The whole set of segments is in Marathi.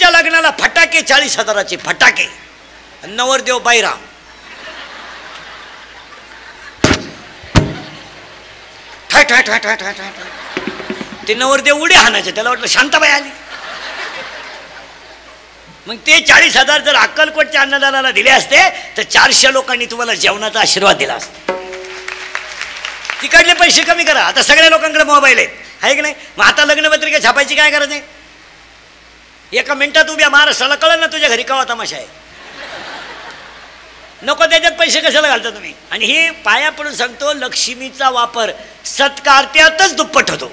मुलीच्या लग्नाला फटाके 40,000चे फटाके, नवरदेव बायरा. ठाय ठाय ठाय ठाय ठाय ठाय. ते नवरदेव उडी हाणायचे, त्याला वाटलं शांताबाई आली. मग ते 40,000 जर अक्कलकोटच्या अन्नदानाला दिले असते तर 400 लोकांनी तुम्हाला जेवणाचा आशीर्वाद दिला असता. तिकडले पैसे कमी करा. आता सगळ्या लोकांकडे मोबाईल आहेत, आहे की नाही? मग आता लग्नपत्रिका छापायची काय गरज आहे? एका मिनिटात उभ्या महाराष्ट्राला कळलं ना तुझ्या घरी कवा तमाशा आहे. नको त्याच्यात पैसे कशाला घालता तुम्ही? आणि हे पाया पडून सांगतो, लक्ष्मीचा वापर सत्कार्त्यातच दुप्पट होतो.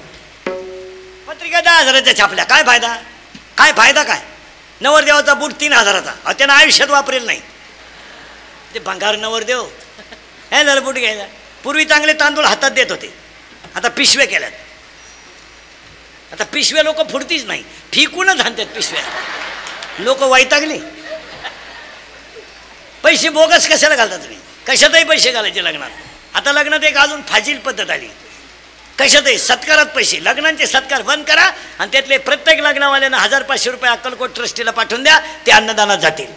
पत्रिका 10,000च्या छापल्या, काय फायदा? काय फायदा काय? नवरदेवाचा बूट 3,000चा, त्यानं आयुष्यात वापरेल नाही. ते भंगार नवरदेव हे झालं बूट घ्यायला. पूर्वी चांगले तांदूळ हातात देत होते, आता पिशव्या केल्यात. आता पिशव्या लोक फुडतीच नाही, फिकूनच आणतात पिशव्या. लोक वैतागले. पैसे बोगस कशाला घालता तुम्ही? कशातही पैसे घालायचे लग्नात. आता लग्नात एक अजून फाजील पद्धत आली, कशातही सत्कारात पैसे. लग्नांचे सत्कार बंद करा आणि त्यातले प्रत्येक लग्नावाल्यांना 1,000-500 रुपये अक्कलकोट ट्रस्टीला पाठवून द्या, ते अन्नदानात जातील.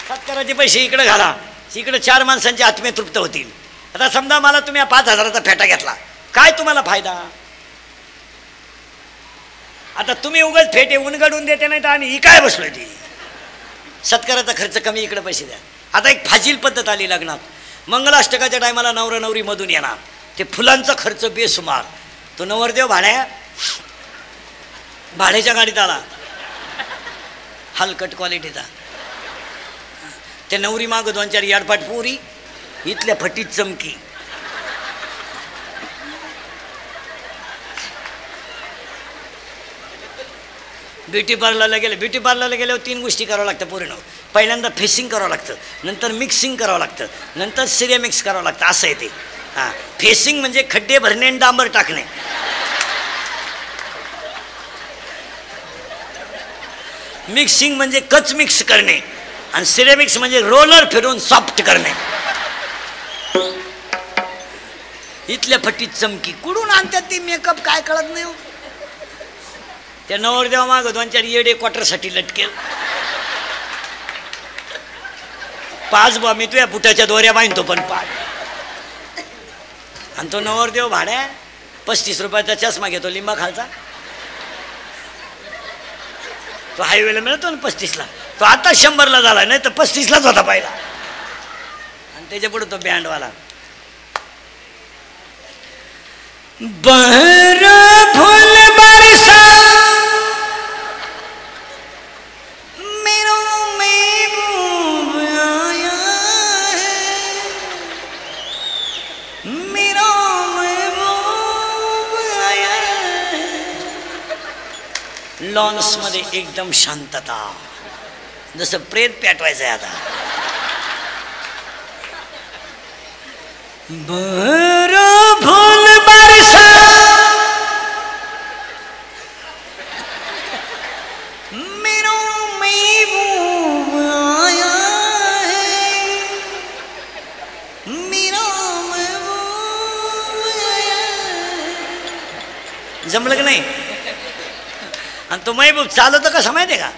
सत्काराचे पैसे इकडे घाला, इकडे 4 माणसांचे आत्मे तृप्त होतील. आता समजा मला तुम्ही 5,000चा फेटा घेतला, काय तुम्हाला फायदा? आता तुम्ही उगाच फेटे उनगडून देते नाही तर आम्ही ही काय बसलोय. ती सत्काराचा खर्च कमी, इकडे पैसे द्या. आता एक फाजील पद्धत आली लग्नात, मंगलाष्टकाच्या टायमाला नवरा नवरी मधून येणार, ते फुलांचा खर्च बेसुमार. तो नवरदेव भाड्याच्या गाडीत आला, हलकट क्वालिटीचा. ते नवरी माग 2-4 याडपाट पोरी, इथल्या फटीत चमकी. ब्युटी पार्लरला गेल्यावर 3 गोष्टी करावं लागतं पूर्ण. पहिल्यांदा फेसिंग करावं लागतं, नंतर मिक्सिंग करावं लागतं, नंतर सिरेमिक्स करावं लागतं. असं आहे ते. हां, फेसिंग म्हणजे खड्डे भरणे आणि डांबर टाकणे. मिक्सिंग म्हणजे कच मिक्स करणे आणि सिरेमिक्स म्हणजे रोलर फिरवून सॉफ्ट करणे. इथल्या फटीत चमकी. कुठून आणतात ती मेकअप काय कळत नाही. त्या नवरदेवा माग 2-4 येडे क्वार्टरसाठी लटकेल. 5 बा मी तुझ्या बुटाच्या दोऱ्या बांधतो पण 5. आणि तो नवरदेव भाड्या 35 रुपयाचा चष्मा घेतो लिंबा खालचा. तो हायवेला मिळतो ना 35ला, तो आता 100ला झाला, नाही तर 35लाच होता पहिला. आणि त्याच्या पुढे तो बँडवाला. बर फुल बरसा लॉन्स मध्ये एकदम शांतता, जसं प्रेत पेटवायचं आहे आता. बर फुल बरसा मेरो महबूब आया है, मेरा महबूब आया है. जमलं की नाही? आणि तो महबूब चालवतो कसा माहिती आहे का?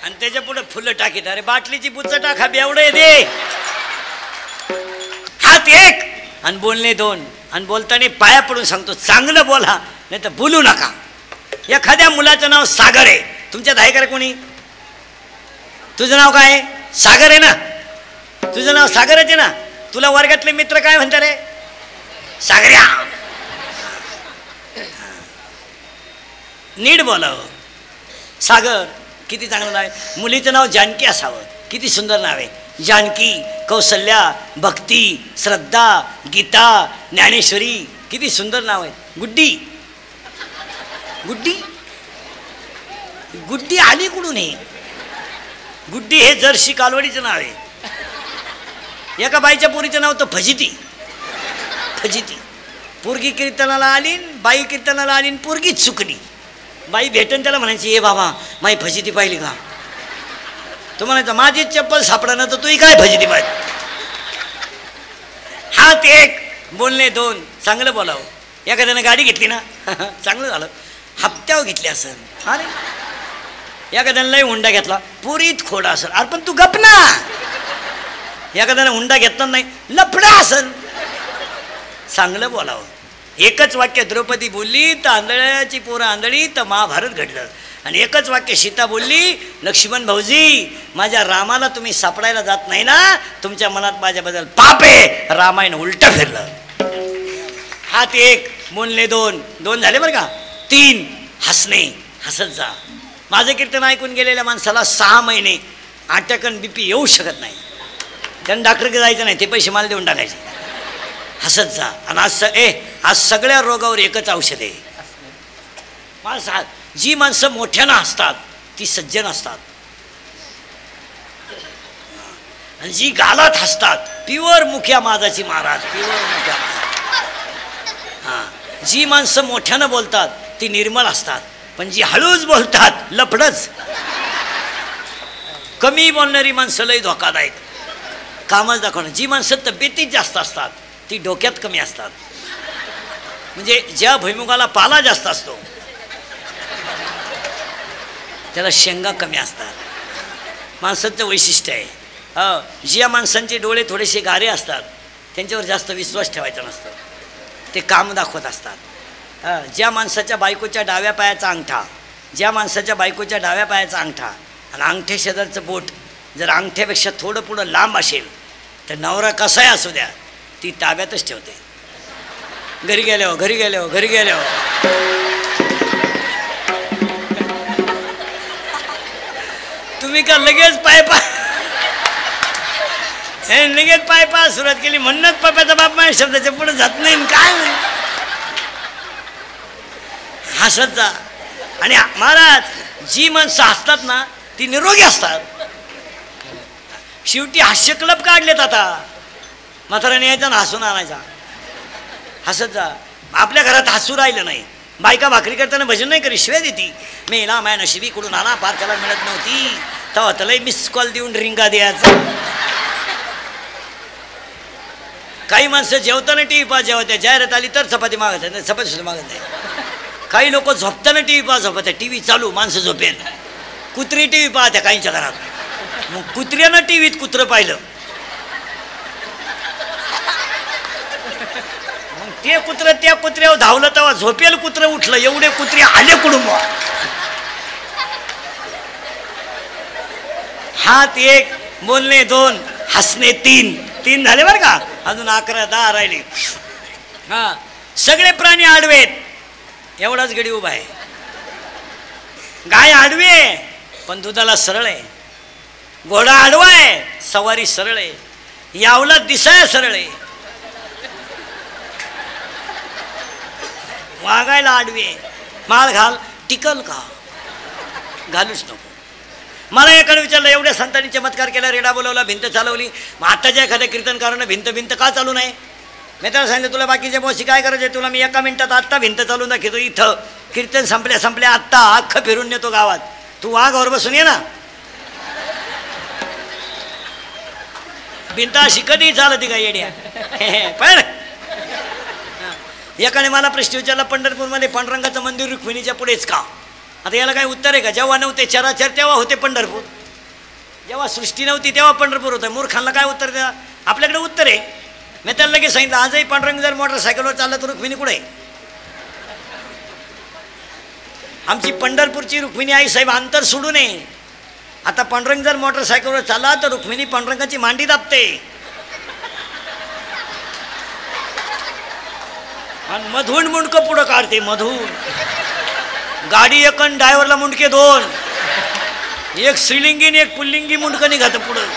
आणि त्याच्या पुढे फुलं टाकीत. अरे बाटलीची बुच्च टाका, बेवडे दे. हात एक आणि बोलणे 2. आणि बोलताना पाया पडून सांगतो, चांगलं बोला नाही तर बोलू नका. एखाद्या मुलाचं नाव सागर आहे, तुमच्यात आहे का कोणी? तुझं नाव काय आहे? सागर आहे ना? तुझं नाव सागरच आहे ना? तुला वर्गातले मित्र काय म्हणतात रे? सागर्या. नीट बोलावं. सागर किती चांगलं नाव आहे. मुलीचं नाव जानकी असावं, किती सुंदर नाव आहे. जानकी, कौसल्या, भक्ती, श्रद्धा, गीता, ज्ञानेश्वरी, किती सुंदर नाव आहे. गुड्डी. गुड्डी गुड्डी आली कुठून? हे गुड्डी हे जर्सी कालवडीचं नाव आहे. एका बाईच्या पोरीचं नाव तर फजिती. फजिती. पोरगी कीर्तनाला आली, बाई कीर्तनाला आली, पोरगीच चुकली. बाई भेटन त्याला म्हणायची, ए बाबा माई फजिती पाहिली का? तो म्हणायचा, माझी चप्पल सापडा तर तुही काय फजिती पाहिजे? हात एक, बोलणे दोन. चांगलं बोलावं. एखाद्यानं गाडी घेतली ना, चांगलं झालं, हप्त्यावर घेतली असेल. अरे एखाद्यानं लय हुंडा घेतला, पुरीत खोडा असेल. अरे पण तू गप ना. एखाद्यानं हुंडा घेतला नाही, लफडा असेल. चांगलं बोलावं. एकच वाक्य द्रौपदी बोलली तर आंधळ्याची पोरं आंधळी तर महाभारत घडलं. आणि एकच वाक्य सीता बोलली, लक्ष्मण भाऊजी माझ्या रामाला तुम्ही सापडायला जात नाही ना, तुमच्या मनात माझ्याबद्दल पाप आहे. रामायण उलट फिरलं. हात एक, बोलणे दोन. दोन झाले बरं का. तीन, हसणे. हसत जा. माझं कीर्तन ऐकून गेलेल्या माणसाला 6 महिने अटॅक आणि BP येऊ शकत नाही. त्यांना डॉक्टरकडे जायचं नाही, ते पैसे मला देऊन टाकायचे. हसत जा. आणि आज सगळ्या रोगावर एकच औषध आहे. मला जी माणसं मोठ्यानं हसतात ती सज्जन असतात. आणि जी गालात हसतात, प्युअर मुख्या माझाची महाराज, प्युअर मुख्या. हां, जी माणसं मोठ्यानं बोलतात ती निर्मळ असतात. पण जी हळूच बोलतात, लफडच. कमी बोलणारी माणसं लई धोकादायक, कामच दाखवणार. जी माणसं तब्येतीत जास्त असतात ती डोक्यात कमी असतात. म्हणजे ज्या भुईमुगाला पाला जास्त असतो त्याला शेंगा कमी असतात. माणसाचं वैशिष्ट्य आहे. ज्या माणसांचे डोळे थोडेसे गारे असतात त्यांच्यावर जास्त विश्वास ठेवायचा नसतो, ते काम दाखवत असतात. ज्या माणसाच्या बायकोच्या डाव्या पायाचा अंगठा, ज्या माणसाच्या बायकोच्या डाव्या पायाचा अंगठा आणि अंगठ्या शेजारचं बोट जर अंगठ्यापेक्षा थोडं पुढं लांब असेल तर नवरा कसाही असू द्या ती ताब्यातच ठेवते. घरी गेल्यावर घरी गेल्यावर घरी गेल्यावर तुम्ही का लगेच लगेच पाय सुरुवात केली. म्हणूनच पप्याचा बाप माझ्या शब्दाच्या पुढे जात नाही. काय हसत जा. आणि महाराज जी माणसं हसतात ना ती निरोगी असतात. शेवटी हास्य क्लब काढलेत आता. म्हाताऱ्याने यायचा ना हसून आणायचा. हसत जा. आपल्या घरात हसू राहिलं नाही. बायका भाकरी करताना भजन नाही करी, शिवाय देती. मेला माय नशिबी कुठून आला, पार त्याला मिळत नव्हती. तेव्हा त्याला मिस कॉल देऊन रिंगा द्यायचा. काही माणसं जेवताना टी व्ही पाहा, जेव्हा त्या जाहिरात आली तर चपाती मागत आहे, चपाती सुद्धा मागत नाही. काही लोक झोपताना टी व्ही पाहा, झोपत आहे, टी व्ही चालू, माणसं झोपेल. कुत्री टी व्ही पाहत्या काहींच्या घरात. मग कुत्र्यानं टी व्हीत कुत्रं पाहिलं, मग ते कुत्रं त्या कुत्र्यावर धावलं तेव्हा झोपेल कुत्रं उठलं. एवढे कुत्रे आले कुडुंब. हात एक, बोलणे दोन, हसणे तीन. 3 झाले बरं का. अजून 11 10 राहिले. हा, सगळे प्राणी आडवेत, एवढाच गडी उभा आहे. गाय आडवी आहे पण दुधाला सरळ आहे. घोडा आडवा आहे, सवारी सरळ आहे. यावला दिसाय सरळ आहे. वागायला आडवी आहे. माळ घाल, टिकल का? घालूच नको. मला एकाने विचारलं, एवढ्या संतांनी चमत्कार केला, रेडा बोलवला, भिंत चालवली, मग आताच्या एखाद्या कीर्तनकारानं भिंत का चालू नाही? मी त्याला सांगितलं, तुला बाकीच्या बॉसी काय करायचं आहे, तुला मी 1 मिनिटात आत्ता भिंत चालून दाखवतो. इथं कीर्तन संपल्या आत्ता अख्खं फिरून नेतो गावात. तू वाघावर बसून ये ना. भिंत अशी कधी चालती का येड्या? पण एकाने मला प्रश्न विचारला, पंढरपूरमध्ये पांडुरंगाचं मंदिर रुक्मिणीच्या पुढेच का? आता याला काही उत्तर आहे का? जेव्हा नव्हते चराचर तेव्हा होते पंढरपूर. जेव्हा सृष्टी नव्हती तेव्हा पंढरपूर होतं. मूर्खांना काय उत्तर द्या? आपल्याकडे उत्तर आहे. मी त्याला लगेच सांगितलं, आजही पांडुरंग जर मोटरसायकलवर चालला तर रुक्मिणी कुठे? आमची पंढरपूरची रुक्मिणी आई साहेब अंतर सोडू नये. आता पांडुरंग जर मोटरसायकलवर चालला तर रुक्मिणी पांडुरंगाची मांडी दाबते आणि मधून मुंडकं पुढं काढते. मधून गाडी एक आणि ड्रायव्हरला मुंडके 2. एक स्त्रीलिंगी आणि एक पुल्लिंगी मुंडकं निघातं पुढं.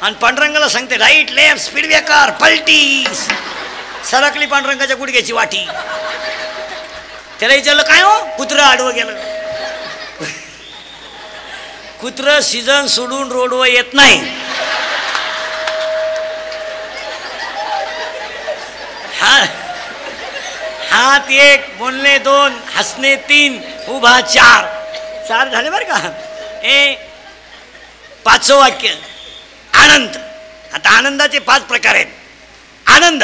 आणि पांडुरंगाला सांगते राईट लेफ्ट स्पीड ब्रेकर पलटी. सरकली पांडुरंगाच्या गुडघ्याची वाटी. त्याला विचारलं, काय हो? कुत्रं आडवं गेलं. कुत्रं सीझन सोडून रोडवर येत नाही. हात 1, बोलणे 2, हसणे 3, उभा 4. 4 झाले बरं का. हे 5वं वाक्य आनंद. आता आनंदाचे 5 प्रकार आहेत. आनंद,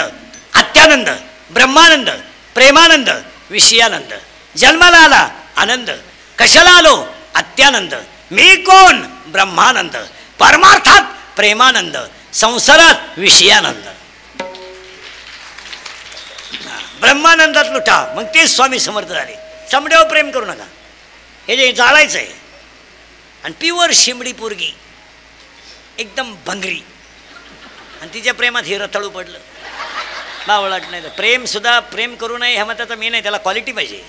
अत्यानंद, ब्रह्मानंद, प्रेमानंद, विषयानंद. जन्माला आला आनंद, कशाला आलो अत्यानंद, मी कोण ब्रह्मानंद, परमार्थात प्रेमानंद, संसारात विषयानंद. ब्रह्मानंदात लुटा. मग तेच स्वामी समर्थ झाले. चमड्यावर प्रेम करू नका, हे जे जाळायचं आहे. आणि प्युअर शिमडी पोरगी एकदम भंगरी आणि तिच्या प्रेमात हे रताळू पडलं. बावळाट नाही. तर प्रेम सुद्धा प्रेम करू नये ह्या मताचा मी नाही. त्याला क्वालिटी पाहिजे.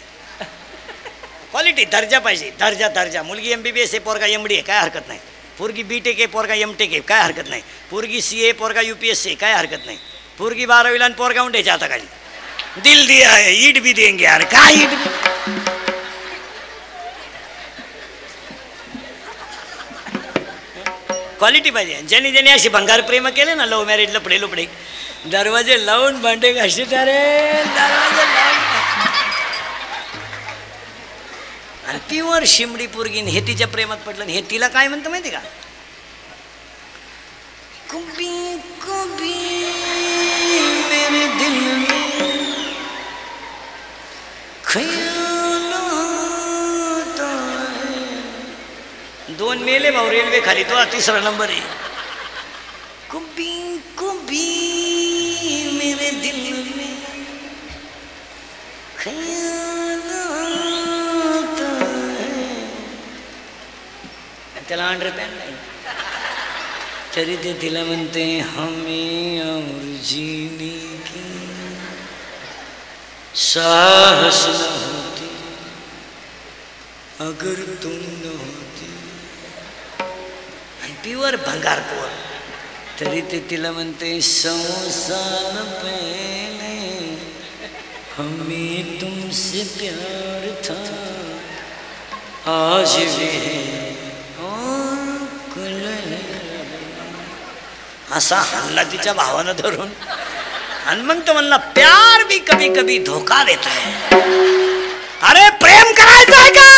क्वालिटी दर्जा पाहिजे. दर्जा. मुलगी MBBS आहे, पोरगा MD आहे, काय हरकत नाही. पोरगी BTech आहे, पोरगा MTech आहे, काय हरकत नाही. पोरगी CA, पोरगा UPSC आहे, काय हरकत नाही. पोरगी 12वीला आणि पोरगा उंड्याच्या हाताखाली. दिल दिया है ईट भी देंगे यार. काय ईट भी. क्वालिटी पाहिजे. ज्यांनी अशी भंगार प्रेम केले ना, लव्ह मॅरेज, लपडे दरवाजे लावून भांडे घासत रे, दरवाजे लावून. आणि प्युअर शिमडी पोरगीन हे तिच्या प्रेमात पडलं. हे तिला काय म्हणतं माहिती का, कभी कभी मेरे दिल में खयाल आता है. 2 मेले भाऊ रेल्वे खाली, तो 3रा नंबर आहे. कभी कभी मेरे दिल में खयाल आता है. त्याला अंडरपॅन्ट नाही तरी ते तिला म्हणते हमें और जीने की साहस न होती अगर तुम न होती. आणि प्युअर भंगार पोर तरी ते तिला म्हणते 100 साल पहले हमें तुमसे प्यार था आज भी है और कल है. असा हल्ला तिच्या भावानं धरून. आणि मग तो म्हणला प्यार भी कभी कभी धोखा देता है. अरे प्रेम करायचं आहे का,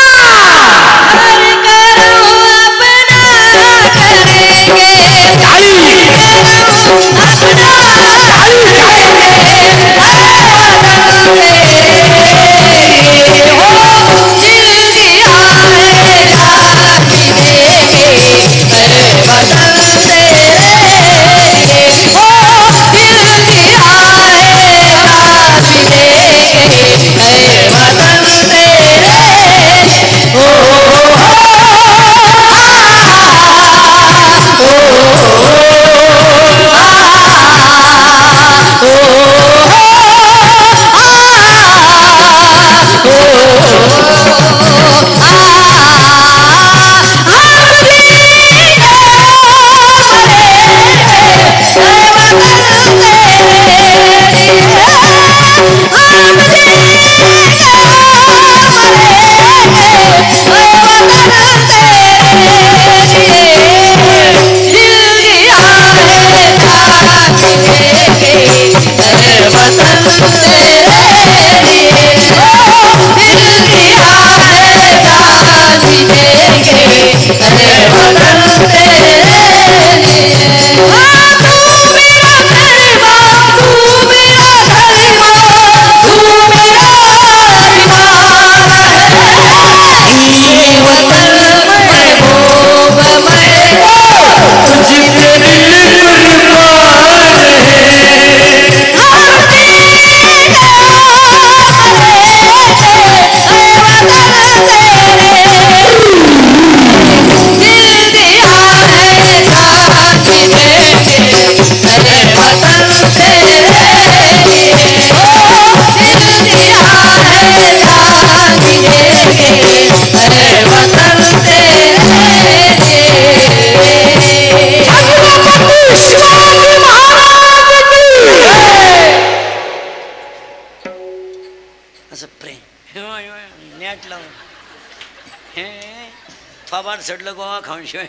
थोबाड सडलं गोवा खाऊन शिवाय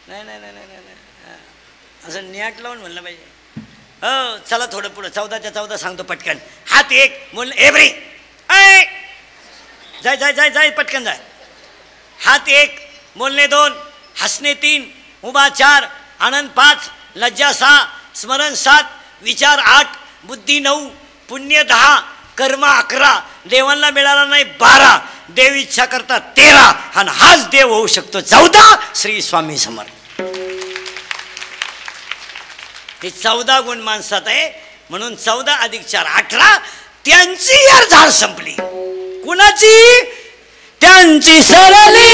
नाही असं नॅट लावून म्हणलं पाहिजे. चला थोडं पुढं 14च्या 14 सांगतो पटकन. हात एक बोल एव्हरी ऐ जाय जाय जाय जाय पटकन जाय. हात एक बोलणे 2 हसणे 3 उभा 4 आनंद 5 लज्जा 6 स्मरण 7 विचार 8 बुद्धी 9 पुण्य 10 कर्म 11 देवांना मिळाला नाही 12 देव इच्छा करता 13 आणि हाच देव होऊ शकतो 14 श्री स्वामी समर्थ. हे 14 गुण माणसात आहे म्हणून 14 अधिक 4 18. त्यांची यार झाड संपली. कुणाची? त्यांची सरली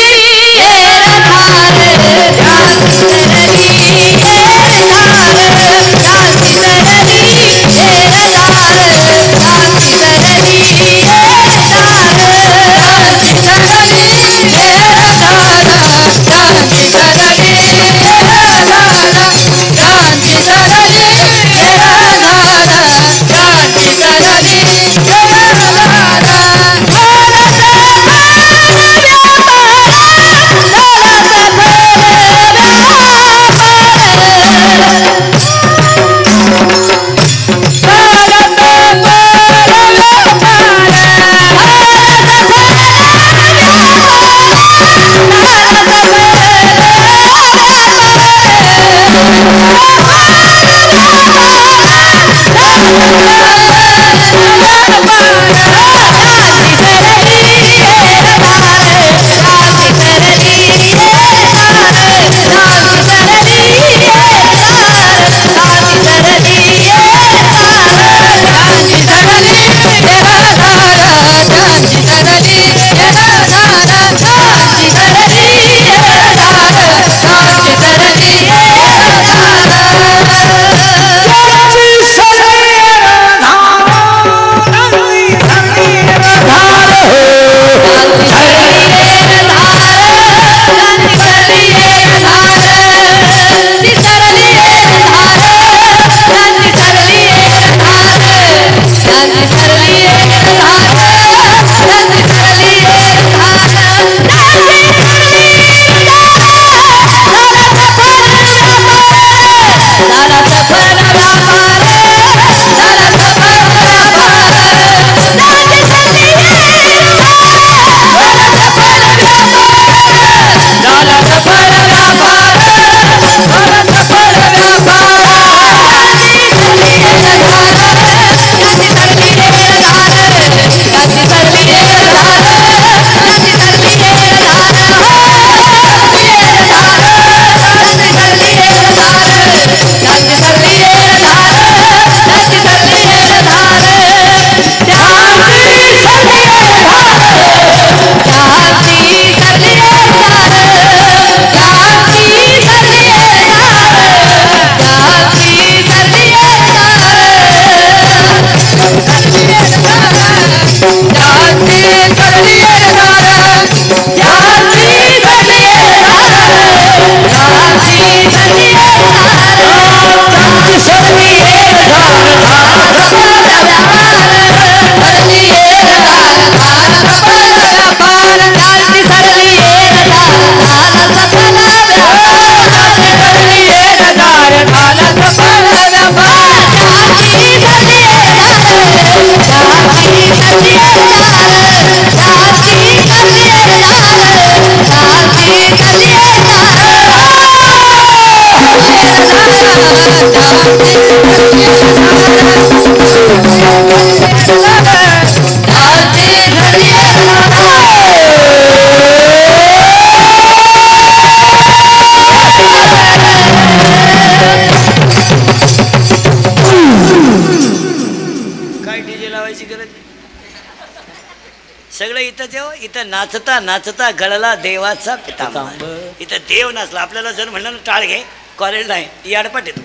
सगळं इथं जेव्हा इथं नाचता नाचता गळला देवाचा पितांबर. इथं देव नाचला. आपल्याला जर म्हणलं टाळ घे कॉलेज नाही याडपट येतो.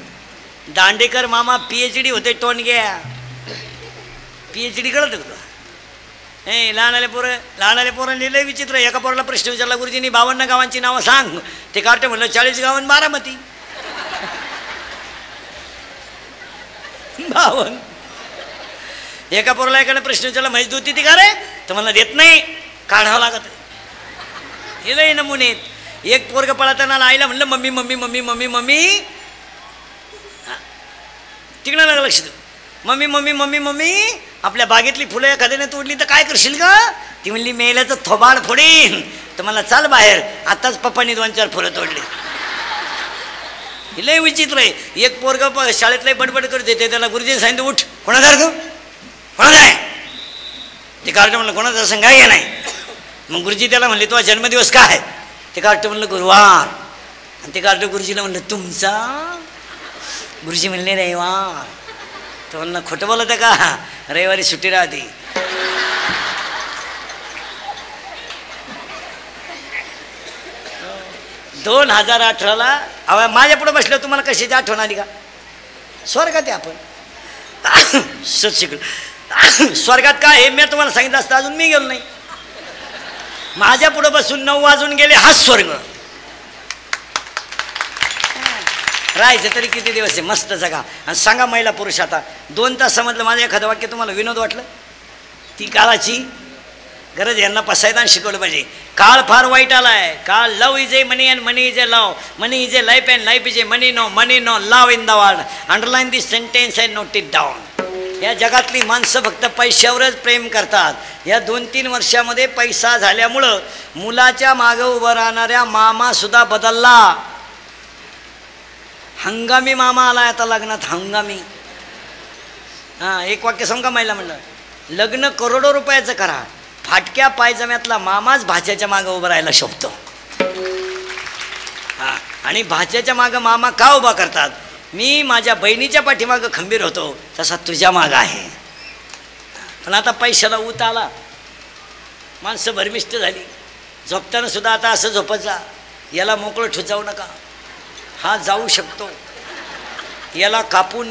दांडेकर मामा PhD होते टोनग्या. PhD कळत होतं. लहान पोरं लिहिलंय विचित्र. एका पोराला प्रश्न विचारला गुरुजींनी 52 गावांची नावं सांग. ते काढते म्हणलं 40 गावांनी बारामती. 52. एका पोराला एकाने प्रश्न विचारला म्हैस दूध ती का रे तर मला देत नाही काढावं लागत. हे लय नमुने. एक पोरग पळताना आईला म्हणलं mummy mummy mummy mummy mummy तिकडं नका लक्ष देऊ. मम्मी मम्मी मम्मी मम्मी आपल्या बागेतली फुलं एखाद्याने तोडली तर काय करशील का? ती म्हणली मेल्याचं थोबाड फोडीन. तर मला चाल बाहेर, आताच पप्पांनी 2-4 फुलं तोडली. लय विचित्र आहे. एक पोरग शाळेतलं बडबड करत येते, त्याला गुरुजीने सांगितलं उठ. कोणाचा तू? कोणाचा आहे ते कार्ट? म्हणलं कोणाचा संघ आहे नाही. मग गुरुजी त्याला म्हणले तुझा जन्मदिवस काय? ते कार्ट म्हणलं गुरुवार. आणि ते कार्ट गुरुजीला म्हणलं तुमचा? गुरुजी म्हणले रविवार. तो म्हणलं खोटं बोलत का? रविवारी सुट्टी राहते. दोन 2018 माझ्या पुढे बसलं. तुम्हाला कशाची आठवण आली का? स्वर्गात आहे आपण. सत शिकलो. स्वर्गात काय हे मी तुम्हाला सांगितलं असतं, अजून मी गेलो नाही. माझ्या पुढे बसून 9 वाजून गेले, हा स्वर्ग. राहायचं तरी किती दिवस आहे? मस्त जगा. आणि सांगा महिला पुरुष आता 2 तास समजलं माझं एखादं वाक्य तुम्हाला विनोद वाटलं? ती काळाची गरज. यांना पसायदान शिकवलं पाहिजे. काळ फार वाईट आलाय. काळ love is a money and money is a love. Money is a life and life is a money no love in the world. Underline this sentence and note it down. या जगातली माणसं फक्त पैशावरच प्रेम करतात. या 2-3 वर्षामध्ये पैसा झाल्यामुळं मुलाच्या मागं उभं राहणाऱ्या मामासुद्धा बदलला. हंगामी मामा आला आता लग्नात. हंगामी. हां, एक वाक्य सांगू का महिला? म्हणलं लग्न करोडो रुपयाचं करा, फाटक्या पायजम्यातला मामाच भाच्याच्या मागं उभं राहायला शोभतो. हां, आणि भाच्याच्या मागं मामा का उभा करतात? मी माझ्या बहिणीच्या पाठीमागं खंबीर होतो तसा तुझ्या मागं आहे. पण आता पैशाला ऊत आला, माणसं भरमिष्ट झाली. झोपताना सुद्धा आता असं झोपत जा, याला मोकळं ठुचावू नका, हा जाऊ शकतो, याला कापून